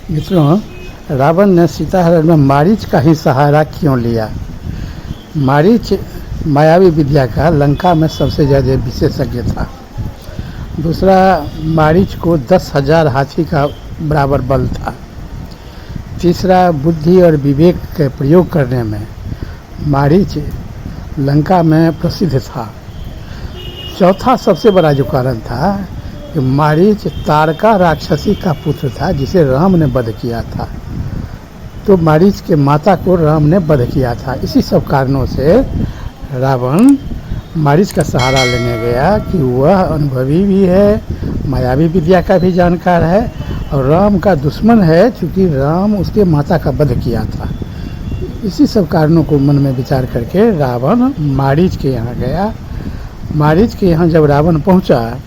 मित्रों, रावण ने सीताहरण में मारीच का ही सहारा क्यों लिया? मारीच मायावी विद्या का लंका में सबसे ज़्यादा विशेषज्ञ था। दूसरा, मारीच को 10,000 हाथी का बराबर बल था। तीसरा, बुद्धि और विवेक के प्रयोग करने में मारीच लंका में प्रसिद्ध था। चौथा सबसे बड़ा जो कारण था कि मारीच तारका राक्षसी का पुत्र था जिसे राम ने वध किया था। तो मारीच के माता को राम ने वध किया था। इसी सब कारणों से रावण मारीच का सहारा लेने गया कि वह अनुभवी भी है, मायावी विद्या का भी जानकार है और राम का दुश्मन है, क्योंकि राम उसके माता का वध किया था। इसी सब कारणों को मन में विचार करके रावण मारीच के यहाँ गया। मारीच के यहाँ जब रावण पहुँचा,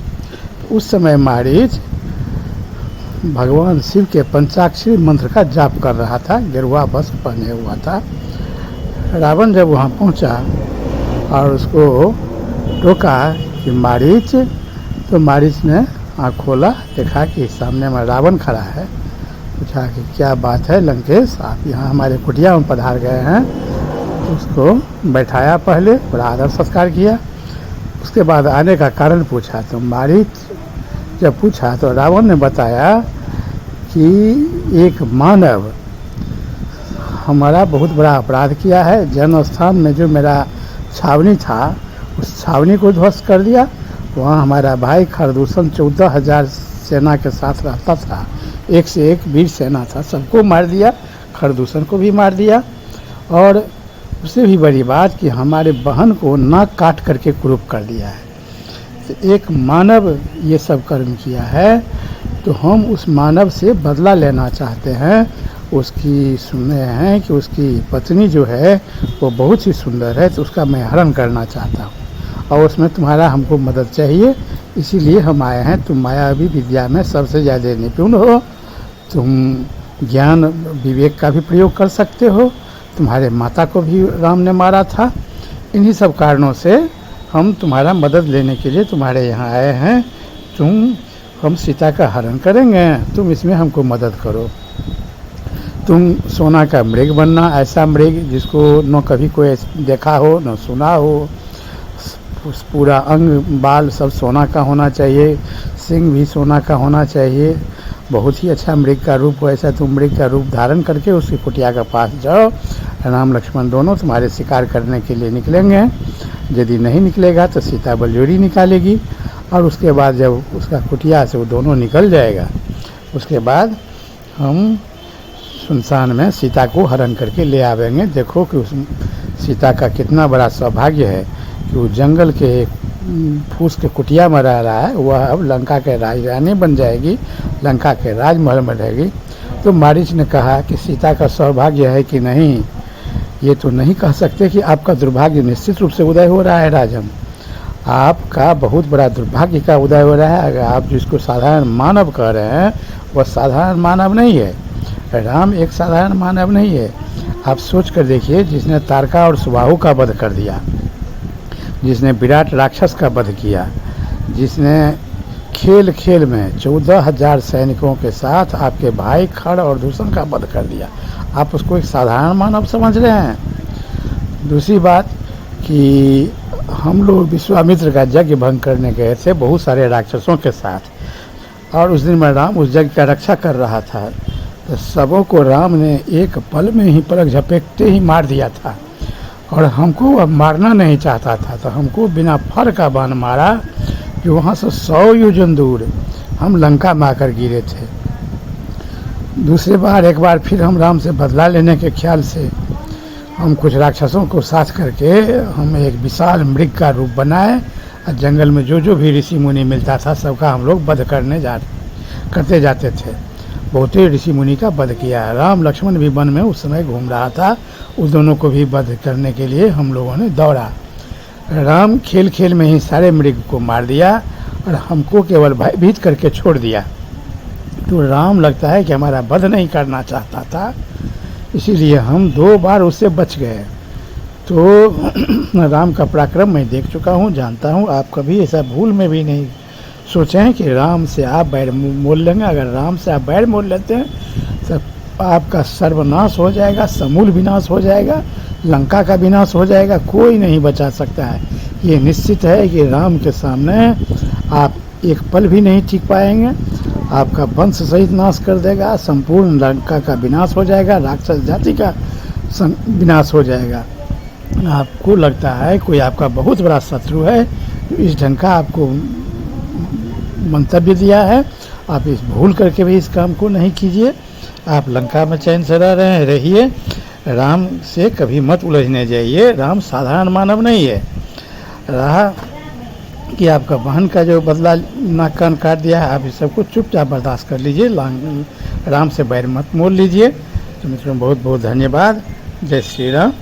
उस समय मारीच भगवान शिव के पंचाक्षरी मंत्र का जाप कर रहा था, गेरुआ वस्त्र पहने हुआ था। रावण जब वहाँ पहुँचा और उसको टोका कि मारीच, तो मारीच ने आँख खोला, देखा कि सामने में रावण खड़ा है। पूछा कि क्या बात है लंकेश, आप यहाँ हमारे कुटिया में पधार गए हैं? उसको बैठाया, पहले बड़ा आदर सत्कार किया। उसके बाद आने का कारण पूछा। तो मारीच जब पूछा तो रावण ने बताया कि एक मानव हमारा बहुत बड़ा अपराध किया है। जन्म स्थान में जो मेरा छावनी था, उस छावनी को ध्वस्त कर दिया। वहाँ हमारा भाई खरदूषण 14,000 सेना के साथ रहता था। एक से एक वीर सेना था, सबको मार दिया, खरदूषण को भी मार दिया। और उससे भी बड़ी बात कि हमारे बहन को नाक काट करके कुरूप कर दिया है। तो एक मानव ये सब कर्म किया है, तो हम उस मानव से बदला लेना चाहते हैं। उसकी सुने हैं कि उसकी पत्नी जो है वो बहुत ही सुंदर है, तो उसका मैं हरण करना चाहता हूँ और उसमें तुम्हारा हमको मदद चाहिए। इसीलिए हम आए हैं। तुम मायावी विद्या में सबसे ज़्यादा निपुण हो, तुम ज्ञान विवेक का भी प्रयोग कर सकते हो, तुम्हारे माता को भी राम ने मारा था। इन्हीं सब कारणों से हम तुम्हारा मदद लेने के लिए तुम्हारे यहाँ आए हैं। हम सीता का हरण करेंगे, तुम इसमें हमको मदद करो। तुम सोना का मृग बनना, ऐसा मृग जिसको न कभी कोई देखा हो न सुना हो। पूरा अंग बाल सब सोना का होना चाहिए, सिंग भी सोना का होना चाहिए। बहुत ही अच्छा मृग का रूप हो। ऐसा तुम मृग का रूप धारण करके उसकी कुटिया के पास जाओ। राम लक्ष्मण दोनों तुम्हारे शिकार करने के लिए निकलेंगे। यदि नहीं निकलेगा तो सीता बलजोरी निकालेगी और उसके बाद जब उसका कुटिया से वो दोनों निकल जाएगा, उसके बाद हम सुनसान में सीता को हरण करके ले आवेंगे। देखो कि उस सीता का कितना बड़ा सौभाग्य है कि वो जंगल के फूस के कुटिया में रह रहा है। वह अब लंका के राजरानी बन जाएगी, लंका के राजमहल में रहेगी। तो मारीच ने कहा कि सीता का सौभाग्य है कि नहीं, ये तो नहीं कह सकते कि आपका दुर्भाग्य निश्चित रूप से उदय हो रहा है राजन। आपका बहुत बड़ा दुर्भाग्य का उदय हो रहा है। अगर आप जिसको साधारण मानव कह रहे हैं, वह साधारण मानव नहीं है। राम एक साधारण मानव नहीं है। आप सोच कर देखिए, जिसने तारका और सुबाहु का वध कर दिया, जिसने विराट राक्षस का वध किया, जिसने खेल खेल में 14,000 सैनिकों के साथ आपके भाई खड़ और दूषण का वध कर दिया, आप उसको एक साधारण मानव समझ रहे हैं? दूसरी बात कि हम लोग विश्वामित्र का यज्ञ भंग करने गए थे बहुत सारे राक्षसों के साथ, और उस दिन में राम उस यज्ञ का रक्षा कर रहा था। तो सबों को राम ने एक पल में ही पलक झपकते ही मार दिया था। और हमको अब मारना नहीं चाहता था, तो हमको बिना फर का बाण मारा कि वहाँ से 100 योजन दूर हम लंका में आकर गिरे थे। दूसरी बार एक बार फिर हम राम से बदला लेने के ख्याल से हम कुछ राक्षसों को साथ करके हम एक विशाल मृग का रूप बनाए और जंगल में जो भी ऋषि मुनि मिलता था सबका हम लोग वध करते जाते थे। बहुत ही ऋषि मुनि का वध किया है। राम लक्ष्मण भी वन में उस समय घूम रहा था, उस दोनों को भी वध करने के लिए हम लोगों ने दौड़ा। राम खेल खेल में ही सारे मृग को मार दिया और हमको केवल भयभीत करके छोड़ दिया। तो राम लगता है कि हमारा वध नहीं करना चाहता था, इसीलिए हम 2 बार उससे बच गए। तो राम का पराक्रम मैं देख चुका हूँ, जानता हूँ। आप कभी ऐसा भूल में भी नहीं सोचें कि राम से आप बैर मोल लेंगे। अगर राम से आप बैर मोल लेते हैं तो आपका सर्वनाश हो जाएगा, समूल विनाश हो जाएगा, लंका का विनाश हो जाएगा, कोई नहीं बचा सकता है। ये निश्चित है कि राम के सामने आप एक पल भी नहीं टिक पाएंगे, आपका वंश सहित नाश कर देगा, संपूर्ण लंका का विनाश हो जाएगा, राक्षस जाति का विनाश हो जाएगा। आपको लगता है कोई आपका बहुत बड़ा शत्रु है, इस ढंग का आपको मंतव्य दिया है, आप इस भूल करके भी इस काम को नहीं कीजिए। आप लंका में चैन से रह रहे हैं, रहिए, राम से कभी मत उलझने जाइए। राम साधारण मानव नहीं है। रहा कि आपका बहन का जो बदला नाक कान काट दिया है, आप इस सबको चुपचाप बर्दाश्त कर लीजिए, राम से बैर मत मोल लीजिए। तो मित्रों बहुत बहुत धन्यवाद। जय श्री राम।